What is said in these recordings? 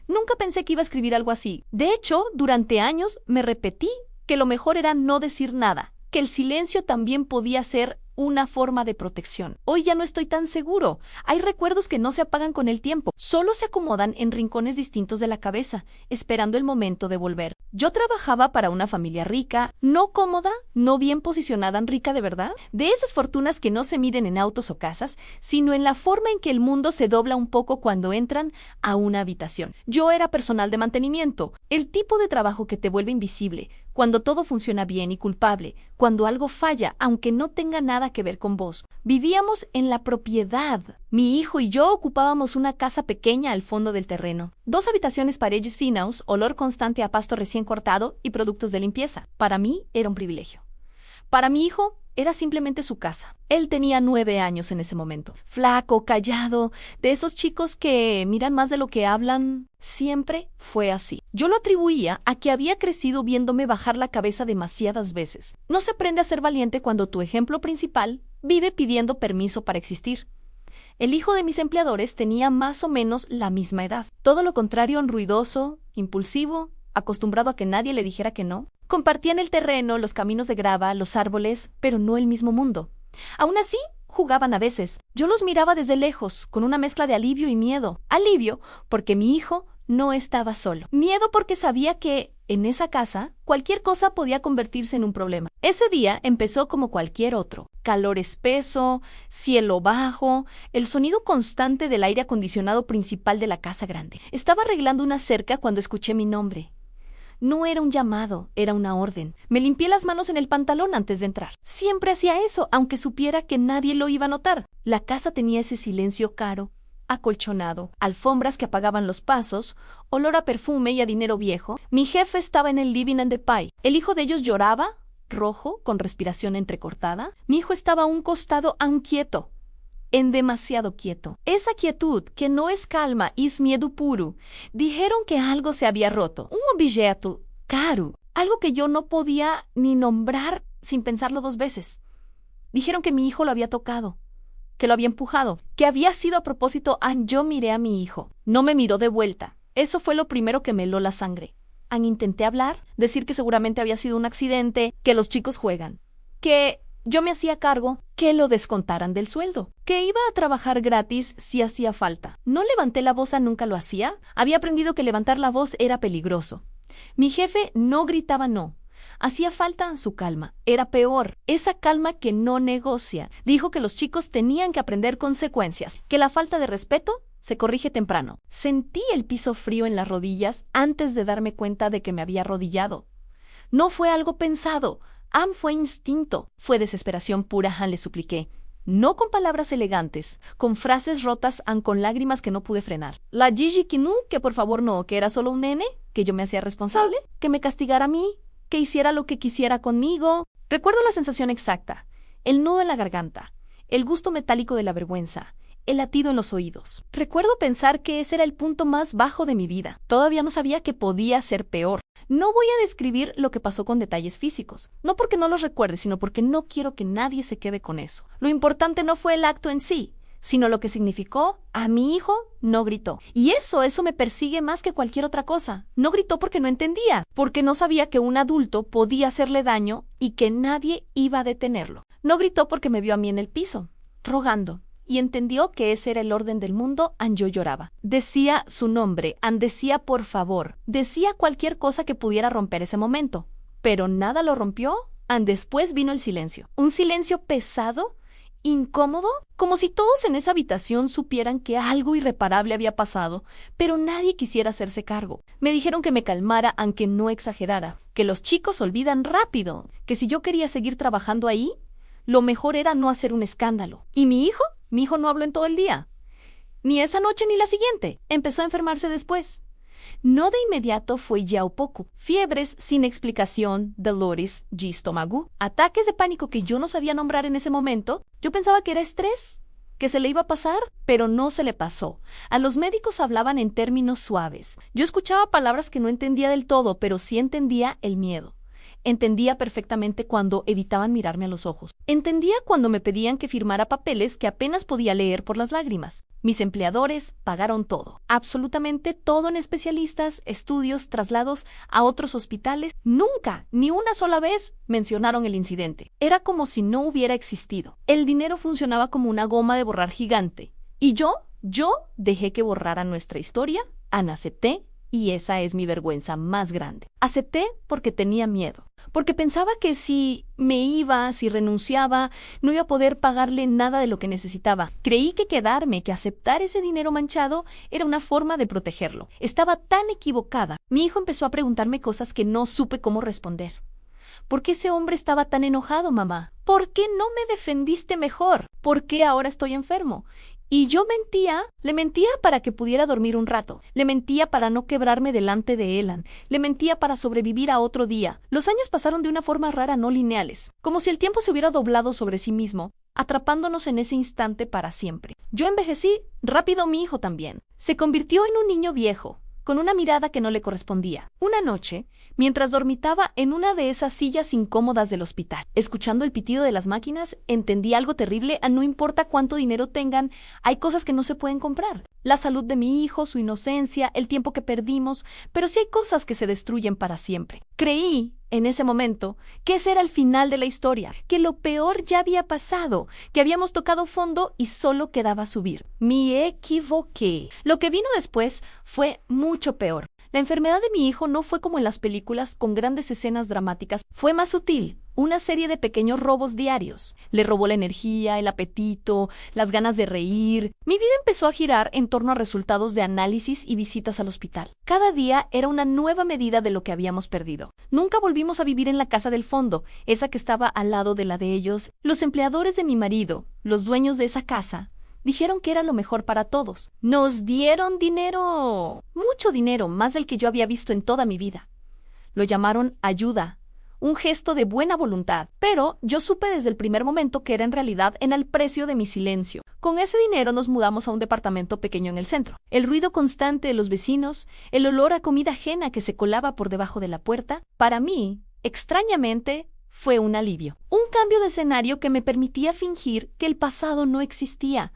Nunca pensé que iba a escribir algo así. De hecho, durante años me repetí que lo mejor era no decir nada, que el silencio también podía ser una forma de protección. Hoy ya no estoy tan seguro. Hay recuerdos que no se apagan con el tiempo, solo se acomodan en rincones distintos de la cabeza, esperando el momento de volver. Yo trabajaba para una familia rica, no cómoda, no bien posicionada, rica de verdad, de esas fortunas que no se miden en autos o casas, sino en la forma en que el mundo se dobla un poco cuando entran a una habitación. Yo era personal de mantenimiento, el tipo de trabajo que te vuelve invisible, cuando todo funciona bien y culpable, cuando algo falla, aunque no tenga nada que ver con vos. Vivíamos en la propiedad. Mi hijo y yo ocupábamos una casa pequeña al fondo del terreno. 2 habitaciones, paredes finas, olor constante a pasto recién cortado y productos de limpieza. Para mí era un privilegio. Para mi hijo era simplemente su casa. Él tenía 9 años en ese momento. Flaco, callado, de esos chicos que miran más de lo que hablan. Siempre fue así. Yo lo atribuía a que había crecido viéndome bajar la cabeza demasiadas veces. No se aprende a ser valiente cuando tu ejemplo principal vive pidiendo permiso para existir. El hijo de mis empleadores tenía más o menos la misma edad. Todo lo contrario, ruidoso, impulsivo, acostumbrado a que nadie le dijera que no. Compartían el terreno, los caminos de grava, los árboles, pero no el mismo mundo. Aún así, jugaban a veces. Yo los miraba desde lejos, con una mezcla de alivio y miedo. Alivio, porque mi hijo no estaba solo. Miedo porque sabía que, en esa casa, cualquier cosa podía convertirse en un problema. Ese día empezó como cualquier otro. Calor espeso, cielo bajo, el sonido constante del aire acondicionado principal de la casa grande. Estaba arreglando una cerca cuando escuché mi nombre. No era un llamado, era una orden. Me limpié las manos en el pantalón antes de entrar. Siempre hacía eso, aunque supiera que nadie lo iba a notar. La casa tenía ese silencio caro, acolchonado, alfombras que apagaban los pasos, olor a perfume y a dinero viejo. Mi jefe estaba en el living and the pie. El hijo de ellos lloraba, rojo, con respiración entrecortada. Mi hijo estaba a un costado, aún quieto. En demasiado quieto. Esa quietud, que no es calma, es miedo puro. Dijeron que algo se había roto. Un objeto caro. Algo que yo no podía ni nombrar sin pensarlo 2 veces. Dijeron que mi hijo lo había tocado, que lo había empujado, que había sido a propósito. Yo miré a mi hijo. No me miró de vuelta. Eso fue lo primero que me heló la sangre. Intenté hablar, decir que seguramente había sido un accidente, que los chicos juegan, que yo me hacía cargo, que lo descontaran del sueldo, que iba a trabajar gratis si hacía falta. No levanté la voz, nunca lo hacía. Había aprendido que levantar la voz era peligroso. Mi jefe no gritaba no. Hacía falta su calma. Era peor, esa calma que no negocia. Dijo que los chicos tenían que aprender consecuencias, que la falta de respeto se corrige temprano. Sentí el piso frío en las rodillas antes de darme cuenta de que me había arrodillado. No fue algo pensado. Fue instinto, fue desesperación pura. Le supliqué, no con palabras elegantes, con frases rotas, con lágrimas que no pude frenar. La Gigi Kinu, que por favor no, que era solo un nene, que yo me hacía responsable, que me castigara a mí, que hiciera lo que quisiera conmigo. Recuerdo la sensación exacta, el nudo en la garganta, el gusto metálico de la vergüenza, el latido en los oídos. Recuerdo pensar que ese era el punto más bajo de mi vida. Todavía no sabía que podía ser peor. No voy a describir lo que pasó con detalles físicos, no porque no los recuerde, sino porque no quiero que nadie se quede con eso. Lo importante no fue el acto en sí, sino lo que significó. A mi hijo no gritó. Y eso me persigue más que cualquier otra cosa. No gritó porque no entendía, porque no sabía que un adulto podía hacerle daño y que nadie iba a detenerlo. No gritó porque me vio a mí en el piso, rogando. Y entendió que ese era el orden del mundo. Yo lloraba. Decía su nombre, decía por favor, decía cualquier cosa que pudiera romper ese momento. Pero nada lo rompió. Después vino el silencio. Un silencio pesado, incómodo, como si todos en esa habitación supieran que algo irreparable había pasado, pero nadie quisiera hacerse cargo. Me dijeron que me calmara, aunque no exagerara, que los chicos olvidan rápido, que si yo quería seguir trabajando ahí, lo mejor era no hacer un escándalo. ¿Y mi hijo? Mi hijo no habló en todo el día. Ni esa noche ni la siguiente. Empezó a enfermarse después. No de inmediato fue ya un poco. Fiebres sin explicación, dolores de estómago, ataques de pánico que yo no sabía nombrar en ese momento. Yo pensaba que era estrés, que se le iba a pasar, pero no se le pasó. A los médicos hablaban en términos suaves. Yo escuchaba palabras que no entendía del todo, pero sí entendía el miedo. Entendía perfectamente cuando evitaban mirarme a los ojos. Entendía cuando me pedían que firmara papeles que apenas podía leer por las lágrimas. Mis empleadores pagaron todo, absolutamente todo, en especialistas, estudios, traslados a otros hospitales. Nunca, ni una sola vez, mencionaron el incidente. Era como si no hubiera existido. El dinero funcionaba como una goma de borrar gigante. Y yo dejé que borrara nuestra historia, acepté. Y esa es mi vergüenza más grande. Acepté porque tenía miedo, porque pensaba que si si renunciaba, no iba a poder pagarle nada de lo que necesitaba. Creí que quedarme, que aceptar ese dinero manchado era una forma de protegerlo. Estaba tan equivocada. Mi hijo empezó a preguntarme cosas que no supe cómo responder. ¿Por qué ese hombre estaba tan enojado, mamá? ¿Por qué no me defendiste mejor? ¿Por qué ahora estoy enfermo? Y yo le mentía para que pudiera dormir un rato, le mentía para no quebrarme delante de Elan, le mentía para sobrevivir a otro día. Los años pasaron de una forma rara, no lineales, como si el tiempo se hubiera doblado sobre sí mismo, atrapándonos en ese instante para siempre. Yo envejecí, rápido mi hijo también. Se convirtió en un niño viejo, con una mirada que no le correspondía. Una noche, mientras dormitaba en una de esas sillas incómodas del hospital, escuchando el pitido de las máquinas, entendí algo terrible. No importa cuánto dinero tengan, hay cosas que no se pueden comprar. La salud de mi hijo, su inocencia, el tiempo que perdimos, pero sí hay cosas que se destruyen para siempre. Creí, en ese momento, que ese era el final de la historia, que lo peor ya había pasado, que habíamos tocado fondo y solo quedaba subir. Me equivoqué. Lo que vino después fue mucho peor. La enfermedad de mi hijo no fue como en las películas con grandes escenas dramáticas, fue más sutil. Una serie de pequeños robos diarios. Le robó la energía, el apetito, las ganas de reír. Mi vida empezó a girar en torno a resultados de análisis y visitas al hospital. Cada día era una nueva medida de lo que habíamos perdido. Nunca volvimos a vivir en la casa del fondo, esa que estaba al lado de la de ellos. Los empleadores de mi marido, los dueños de esa casa, dijeron que era lo mejor para todos. Nos dieron dinero. Mucho dinero, más del que yo había visto en toda mi vida. Lo llamaron ayuda. Un gesto de buena voluntad, pero yo supe desde el primer momento que era en realidad en el precio de mi silencio. Con ese dinero nos mudamos a un departamento pequeño en el centro. El ruido constante de los vecinos, el olor a comida ajena que se colaba por debajo de la puerta, para mí, extrañamente, fue un alivio. Un cambio de escenario que me permitía fingir que el pasado no existía.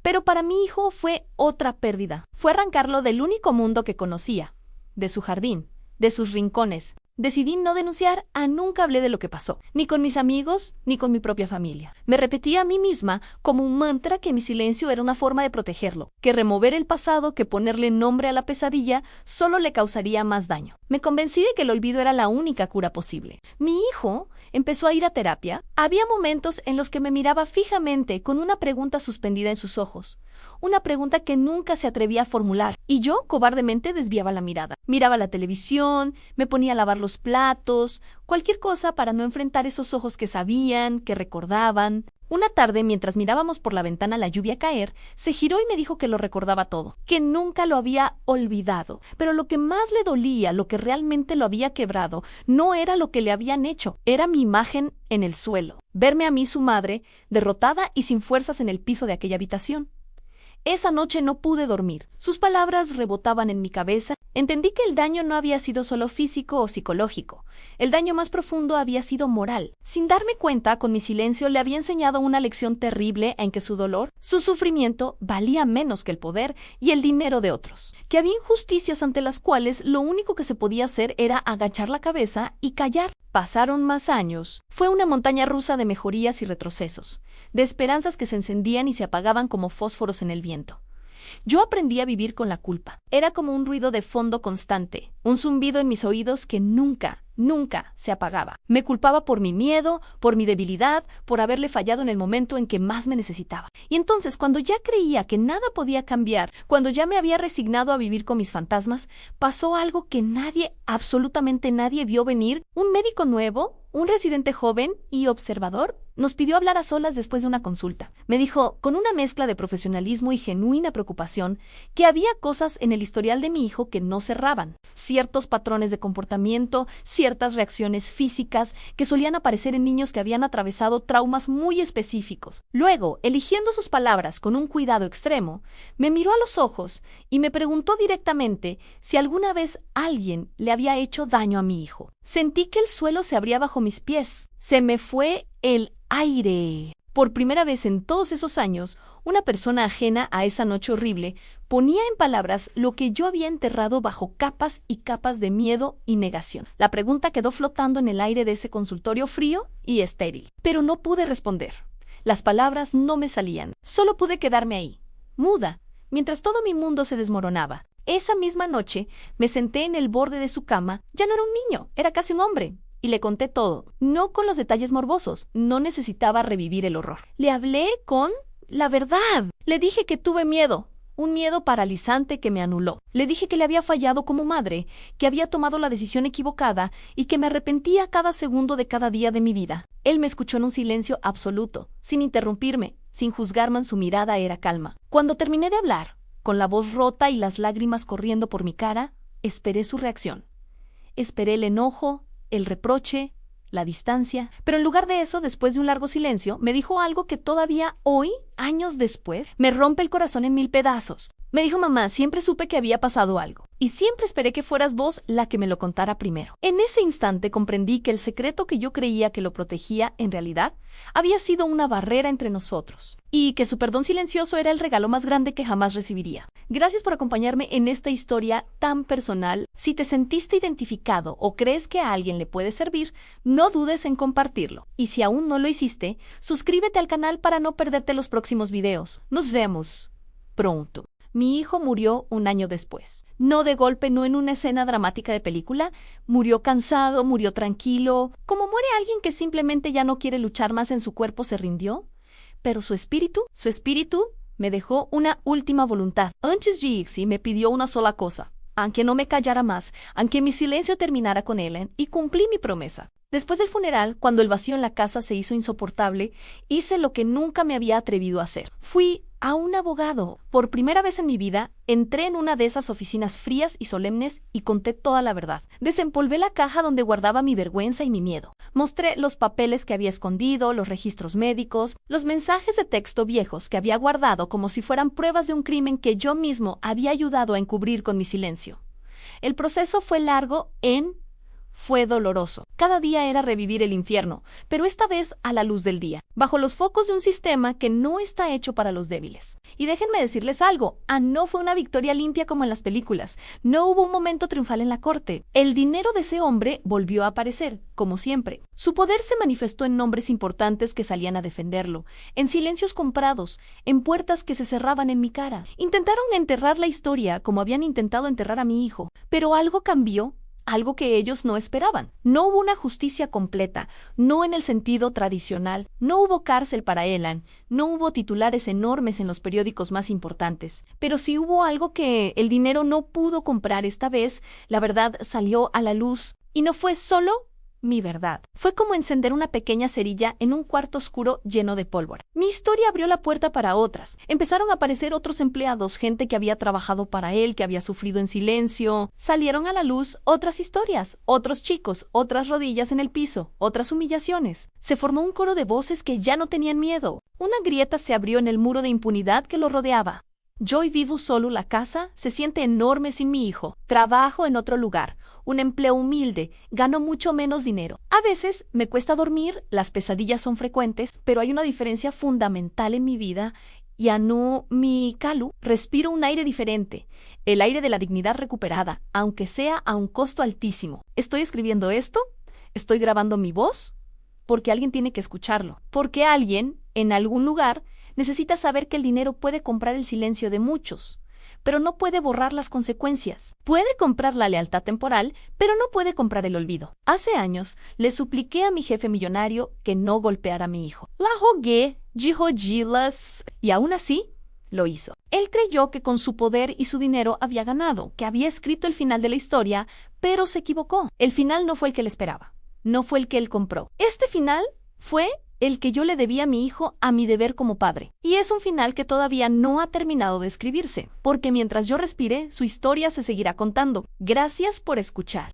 Pero para mi hijo fue otra pérdida. Fue arrancarlo del único mundo que conocía, de su jardín, de sus rincones. Decidí no denunciar. Nunca hablé de lo que pasó, ni con mis amigos, ni con mi propia familia. Me repetía a mí misma como un mantra que mi silencio era una forma de protegerlo, que remover el pasado, que ponerle nombre a la pesadilla, solo le causaría más daño. Me convencí de que el olvido era la única cura posible. Mi hijo empezó a ir a terapia. Había momentos en los que me miraba fijamente con una pregunta suspendida en sus ojos. Una pregunta que nunca se atrevía a formular, y yo cobardemente desviaba la mirada. Miraba la televisión, me ponía a lavar los platos, cualquier cosa para no enfrentar esos ojos que sabían, que recordaban. Una tarde, mientras mirábamos por la ventana la lluvia caer, se giró y me dijo que lo recordaba todo, que nunca lo había olvidado. Pero lo que más le dolía, lo que realmente lo había quebrado, no era lo que le habían hecho, era mi imagen en el suelo. Verme a mí, su madre, derrotada y sin fuerzas en el piso de aquella habitación. Esa noche no pude dormir. Sus palabras rebotaban en mi cabeza. Entendí que el daño no había sido solo físico o psicológico. El daño más profundo había sido moral. Sin darme cuenta, con mi silencio le había enseñado una lección terrible en que su dolor, su sufrimiento, valía menos que el poder y el dinero de otros. Que había injusticias ante las cuales lo único que se podía hacer era agachar la cabeza y callar. Pasaron más años. Fue una montaña rusa de mejorías y retrocesos, de esperanzas que se encendían y se apagaban como fósforos en el viento. Yo aprendí a vivir con la culpa. Era como un ruido de fondo constante, un zumbido en mis oídos que nunca se apagaba. Me culpaba por mi miedo, por mi debilidad, por haberle fallado en el momento en que más me necesitaba. Y entonces, cuando ya creía que nada podía cambiar, cuando ya me había resignado a vivir con mis fantasmas, pasó algo que nadie, absolutamente nadie vio venir. Un médico nuevo, un residente joven y observador, nos pidió hablar a solas después de una consulta. Me dijo, con una mezcla de profesionalismo y genuina preocupación, que había cosas en el historial de mi hijo que no cerraban. Ciertos patrones de comportamiento, ciertas reacciones físicas que solían aparecer en niños que habían atravesado traumas muy específicos. Luego, eligiendo sus palabras con un cuidado extremo, me miró a los ojos y me preguntó directamente si alguna vez alguien le había hecho daño a mi hijo. Sentí que el suelo se abría bajo mis pies. Se me fue el aire. Por primera vez en todos esos años, una persona ajena a esa noche horrible ponía en palabras lo que yo había enterrado bajo capas y capas de miedo y negación. La pregunta quedó flotando en el aire de ese consultorio frío y estéril. Pero no pude responder. Las palabras no me salían. Solo pude quedarme ahí, muda, mientras todo mi mundo se desmoronaba. Esa misma noche me senté en el borde de su cama. Ya no era un niño, era casi un hombre. Y le conté todo, no con los detalles morbosos, no necesitaba revivir el horror. Le hablé con la verdad. Le dije que tuve miedo, un miedo paralizante que me anuló. Le dije que le había fallado como madre, que había tomado la decisión equivocada y que me arrepentía cada segundo de cada día de mi vida. Él me escuchó en un silencio absoluto, sin interrumpirme, sin juzgarme. Su mirada era calma. Cuando terminé de hablar, con la voz rota y las lágrimas corriendo por mi cara, esperé su reacción. Esperé el enojo, el reproche, la distancia. Pero en lugar de eso, después de un largo silencio, me dijo algo que todavía hoy, años después, me rompe el corazón en mil pedazos. Me dijo, mamá, siempre supe que había pasado algo. Y siempre esperé que fueras vos la que me lo contara primero. En ese instante comprendí que el secreto que yo creía que lo protegía, en realidad, había sido una barrera entre nosotros. Y que su perdón silencioso era el regalo más grande que jamás recibiría. Gracias por acompañarme en esta historia tan personal. Si te sentiste identificado o crees que a alguien le puede servir, no dudes en compartirlo. Y si aún no lo hiciste, suscríbete al canal para no perderte los próximos videos. Nos vemos pronto. Mi hijo murió un año después. No de golpe, no en una escena dramática de película. Murió cansado, murió tranquilo, como muere alguien que simplemente ya no quiere luchar más en su cuerpo, se rindió. Pero su espíritu me dejó una última voluntad. Antes Gixi me pidió una sola cosa, aunque no me callara más, aunque mi silencio terminara con Ellen, y cumplí mi promesa. Después del funeral, cuando el vacío en la casa se hizo insoportable, hice lo que nunca me había atrevido a hacer. Fui a un abogado. Por primera vez en mi vida, entré en una de esas oficinas frías y solemnes y conté toda la verdad. Desempolvé la caja donde guardaba mi vergüenza y mi miedo. Mostré los papeles que había escondido, los registros médicos, los mensajes de texto viejos que había guardado como si fueran pruebas de un crimen que yo mismo había ayudado a encubrir con mi silencio. El proceso fue largo, fue doloroso. Cada día era revivir el infierno, pero esta vez a la luz del día, bajo los focos de un sistema que no está hecho para los débiles. Y déjenme decirles algo, no fue una victoria limpia como en las películas. No hubo un momento triunfal en la corte. El dinero de ese hombre volvió a aparecer, como siempre. Su poder se manifestó en nombres importantes que salían a defenderlo, en silencios comprados, en puertas que se cerraban en mi cara. Intentaron enterrar la historia como habían intentado enterrar a mi hijo, pero algo cambió. Algo que ellos no esperaban. No hubo una justicia completa, no en el sentido tradicional, no hubo cárcel para Ellen, no hubo titulares enormes en los periódicos más importantes, pero sí hubo algo que el dinero no pudo comprar esta vez. La verdad salió a la luz y no fue solo mi verdad. Fue como encender una pequeña cerilla en un cuarto oscuro lleno de pólvora. Mi historia abrió la puerta para otras. Empezaron a aparecer otros empleados, gente que había trabajado para él, que había sufrido en silencio. Salieron a la luz otras historias, otros chicos, otras rodillas en el piso, otras humillaciones. Se formó un coro de voces que ya no tenían miedo. Una grieta se abrió en el muro de impunidad que lo rodeaba. Yo vivo solo, la casa se siente enorme sin mi hijo. Trabajo en otro lugar, un empleo humilde, gano mucho menos dinero. A veces me cuesta dormir, las pesadillas son frecuentes, pero hay una diferencia fundamental en mi vida. Yanu mi kalu, respiro un aire diferente, el aire de la dignidad recuperada, aunque sea a un costo altísimo. Estoy escribiendo esto, estoy grabando mi voz, porque alguien tiene que escucharlo, porque alguien, en algún lugar, necesita saber que el dinero puede comprar el silencio de muchos, pero no puede borrar las consecuencias. Puede comprar la lealtad temporal, pero no puede comprar el olvido. Hace años, le supliqué a mi jefe millonario que no golpeara a mi hijo. La rogué, jihojilas, y aún así, lo hizo. Él creyó que con su poder y su dinero había ganado, que había escrito el final de la historia, pero se equivocó. El final no fue el que le esperaba. no fue el que él compró. Este final fue el que yo le debía a mi hijo a mi deber como padre. Y es un final que todavía no ha terminado de escribirse, porque mientras yo respire, su historia se seguirá contando. Gracias por escuchar.